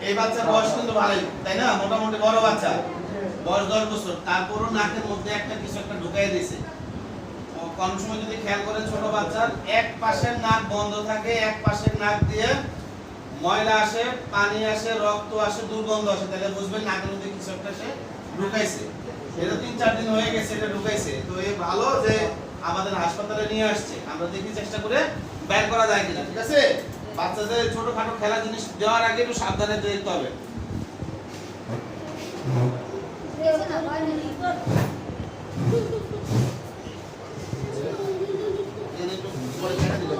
এই বাচ্চার বয়স কিন্তু ভালোই, তাই না? মোটামুটি বড় বাচ্চা, বয়স 10 বছর, তারপরও নাকের মধ্যে একটা কিছু একটা ঢুকাই দিয়েছে। কোন সময় যদি খেয়াল করেন ছোট বাচ্চার এক পাশের নাক বন্ধ থাকে, এক পাশের নাক দিয়ে ময়লা আসে, পানি আসে, রক্ত আসে, দুর্গন্ধ আসে, তাহলে বুঝবেন নাকের মধ্যে কিছু একটা সে ঢুকাইছে। এটা 3-4 দিন হয়ে গেছে এটা ঢুকাইছে। তো এই ভালো যে আমাদের হাসপাতালে নিয়ে আসছে, আমরা দেখি চেষ্টা করে বের করা যায় কিনা, ঠিক আছে? বাচ্চাদের ছোটখাটো খেলা জিনিস দেওয়ার আগে একটু সাবধানে দেখতে হবে। পরে দেখা দিবেন।